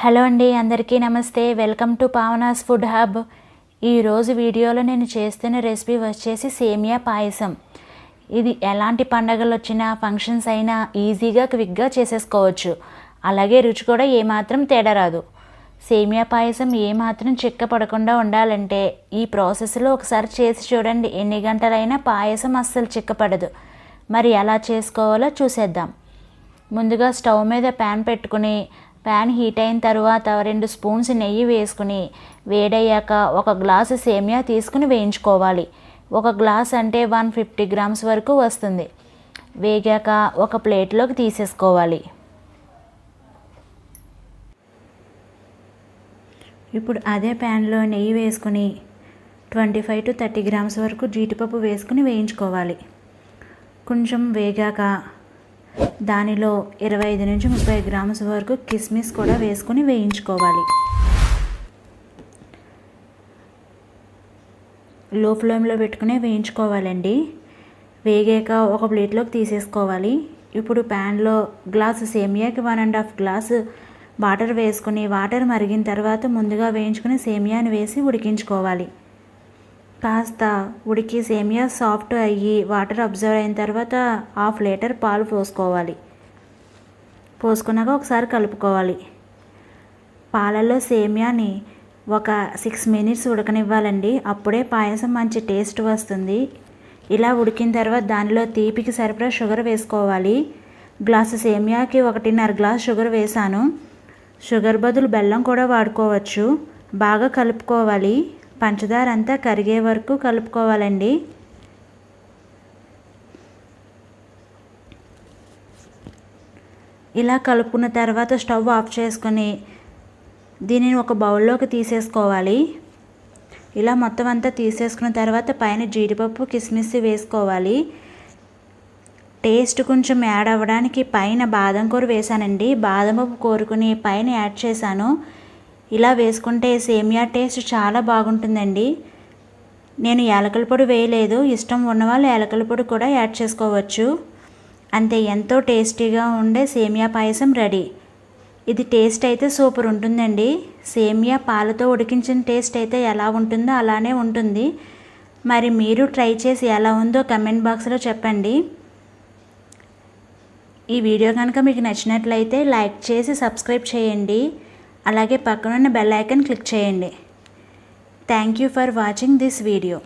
Hello అండి, అందరికీ నమస్తే. Welcome to Pavana's food hub. ఈరోజు వీడియోలో నేను చేస్తున్న రెసిపీ వచ్చేసి సేమియా పాయసం. ఇది ఎలాంటి పండగలు వచ్చినా ఫంక్షన్స్ అయినా ఈజీగా క్విక్గా చేసేసుకోవచ్చు. అలాగే రుచి కూడా ఏమాత్రం తేడా రాదు. సేమియా పాయసం ఏమాత్రం చిక్కపడకుండా ఉండాలంటే ఈ ప్రాసెస్లో ఒకసారి చేసి చూడండి. ఎన్ని గంటలైనా పాయసం అస్సలు చిక్కపడదు. మరి ఎలా చేసుకోవాలో చూసేద్దాం. ముందుగా స్టవ్ మీద ప్యాన్ పెట్టుకుని ప్యాన్ హీట్ అయిన తర్వాత 2 స్పూన్స్ నెయ్యి వేసుకుని వేడయ్యాక 1 గ్లాసు సేమియా తీసుకుని వేయించుకోవాలి. 1 గ్లాస్ అంటే 150 గ్రామ్స్ వరకు వస్తుంది. వేగాక ఒక ప్లేట్లోకి తీసేసుకోవాలి. ఇప్పుడు అదే ప్యాన్లో నెయ్యి వేసుకుని 25 to 30 గ్రామ్స్ వరకు జీడిపప్పు వేసుకుని వేయించుకోవాలి. కొంచెం వేగాక దానిలో 25 నుంచి 30 గ్రామ్స్ వరకు కిస్మిస్ కూడా వేసుకుని వేయించుకోవాలి. లో ఫ్లేమ్లో పెట్టుకుని వేయించుకోవాలండి. వేగాక ఒక ప్లేట్లోకి తీసేసుకోవాలి. ఇప్పుడు ప్యాన్లో గ్లాసు సేమియాకి 1.5 గ్లాసు వాటర్ వేసుకుని వాటర్ మరిగిన తర్వాత ముందుగా వేయించుకుని సేమియాని వేసి ఉడికించుకోవాలి. కాస్త ఉడికి సేమియా సాఫ్ట్ అయ్యి వాటర్ అబ్జర్వ్ అయిన తర్వాత 1/2 లీటర్ పాలు పోసుకోవాలి. పోసుకున్నాక ఒకసారి కలుపుకోవాలి. పాలల్లో సేమియాని ఒక 6 minutes ఉడకనివ్వాలండి. అప్పుడే పాయసం మంచి టేస్ట్ వస్తుంది. ఇలా ఉడికిన తర్వాత దానిలో తీపికి సరిపడా షుగర్ వేసుకోవాలి. గ్లాసు సేమియాకి 1.5 గ్లాస్ షుగర్ వేసాను. షుగర్ బదులు బెల్లం కూడా వాడుకోవచ్చు. బాగా కలుపుకోవాలి. పంచదార అంతా కరిగే వరకు కలుపుకోవాలండి. ఇలా కలుపుకున్న తర్వాత స్టవ్ ఆఫ్ చేసుకొని దీనిని ఒక బౌల్లోకి తీసేసుకోవాలి. ఇలా మొత్తం అంతా తీసేసుకున్న తర్వాత పైన జీడిపప్పు కిస్మిస్ వేసుకోవాలి. టేస్ట్ కొంచెం యాడ్ అవ్వడానికి పైన బాదం కూర వేసానండి. బాదం పప్పు కోరుకుని పైన యాడ్ చేశాను. ఇలా వేసుకుంటే సేమియా టేస్ట్ చాలా బాగుంటుందండి. నేను యాలకుల పొడి వేయలేదు. ఇష్టం ఉన్నవాళ్ళు యాలకుల పొడి కూడా యాడ్ చేసుకోవచ్చు. అంతే, ఎంతో టేస్టీగా ఉండే సేమియా పాయసం రెడీ. ఇది టేస్ట్ అయితే సూపర్ ఉంటుందండి. సేమియా పాలతో ఉడికించిన టేస్ట్ అయితే ఎలా ఉంటుందో అలానే ఉంటుంది. మరి మీరు ట్రై చేసి ఎలా ఉందో కమెంట్ బాక్స్లో చెప్పండి. ఈ వీడియో కనుక మీకు నచ్చినట్లయితే లైక్ చేసి సబ్స్క్రైబ్ చేయండి. అలాగే పక్కనున్న బెల్ ఐకాన్ క్లిక్ చేయండి. Thank you for watching this video.